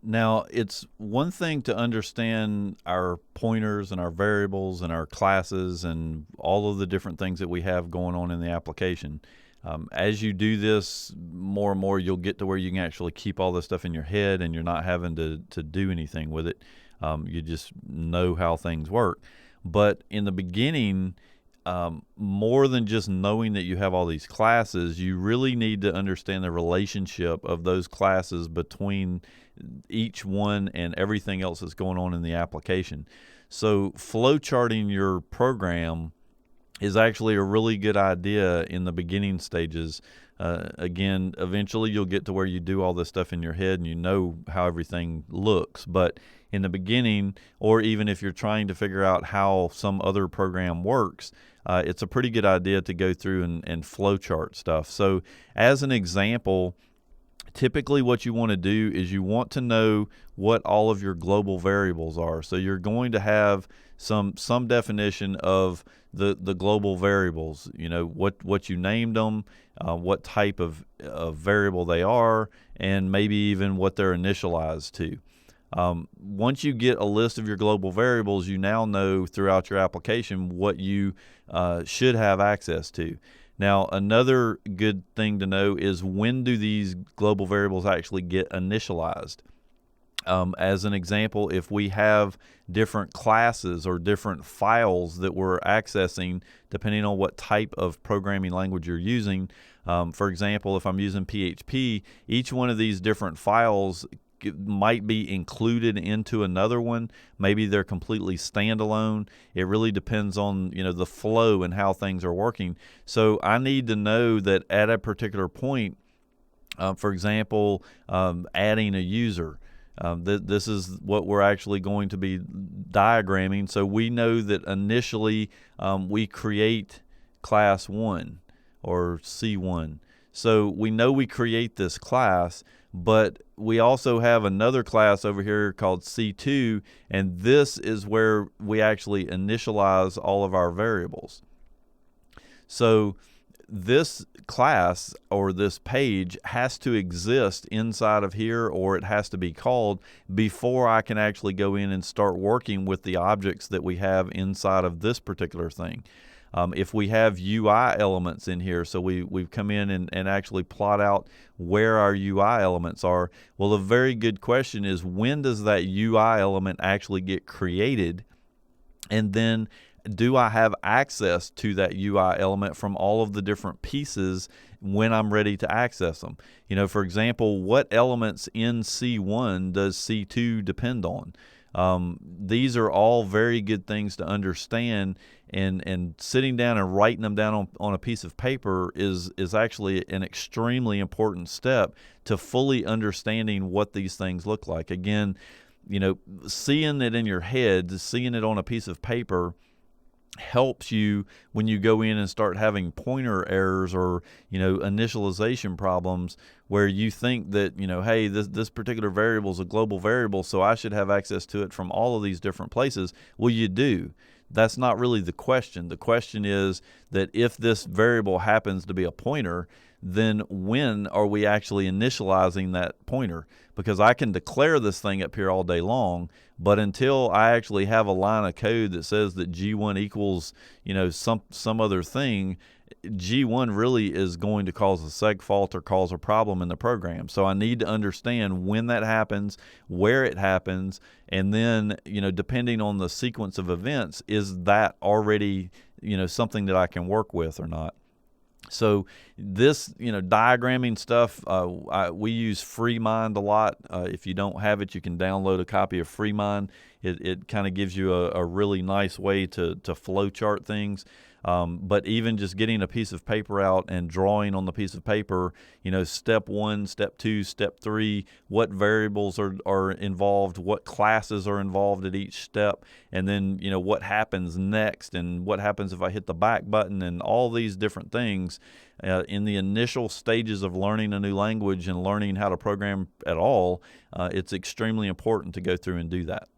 Now, it's one thing to understand our pointers and our variables and our classes and all of the different things that we have going on in the application. As you do this more and more, you'll get to where you can actually keep all this stuff in your head and you're not having to do anything with it. You just know how things work. But in the beginning, more than just knowing that you have all these classes, you really need to understand the relationship of those classes between each one and everything else that's going on in the application. So flow charting your program is actually a really good idea in the beginning stages. Again, eventually you'll get to where you do all this stuff in your head and you know how everything looks. But in the beginning, or even if you're trying to figure out how some other program works, it's a pretty good idea to go through and flow chart stuff. So as an example, typically what you want to do is you want to know what all of your global variables are. So you're going to have some definition of the global variables, you know, what you named them, what type of variable they are, and maybe even what they're initialized to. Once you get a list of your global variables, you now know throughout your application what you should have access to. Now, another good thing to know is when do these global variables actually get initialized? As an example, if we have different classes or different files that we're accessing, depending on what type of programming language you're using, for example, if I'm using PHP, each one of these different files might be included into another one. Maybe they're completely standalone. It really depends on, you know, the flow and how things are working. So I need to know that at a particular point, for example, adding a user, this is what we're actually going to be diagramming. So we know that initially we create class 1 or C1. So we know we create this class, but we also have another class over here called C2, and this is where we actually initialize all of our variables. So this class or this page has to exist inside of here, or it has to be called before I can actually go in and start working with the objects that we have inside of this particular thing. If we have UI elements in here, so we've come in and actually plot out where our UI elements are, well, a very good question is, when does that UI element actually get created? And then do I have access to that UI element from all of the different pieces when I'm ready to access them? You know, for example, what elements in C1 does C2 depend on? These are all very good things to understand, and sitting down and writing them down on a piece of paper is actually an extremely important step to fully understanding what these things look like. Again, you know, seeing it in your head, seeing it on a piece of paper helps you when you go in and start having pointer errors or, you know, initialization problems where you think that, you know, hey, this particular variable is a global variable, so I should have access to it from all of these different places. Well, you do. That's not really the question. The question is that if this variable happens to be a pointer, then when are we actually initializing that pointer? Because I can declare this thing up here all day long, but until I actually have a line of code that says that G1 equals, you know, some other thing, G1 really is going to cause a seg fault or cause a problem in the program. So I need to understand when that happens, where it happens, and then, you know, depending on the sequence of events, is that already, you know, something that I can work with or not? So this, you know, diagramming stuff, we use FreeMind a lot. If you don't have it, you can download a copy of FreeMind. It kind of gives you a really nice way to flow chart things. But even just getting a piece of paper out and drawing on the piece of paper, you know, step 1, step 2, step 3, what variables are involved, what classes are involved at each step, and then, you know, what happens next and what happens if I hit the back button, and all these different things. In the initial stages of learning a new language and learning how to program at all, it's extremely important to go through and do that.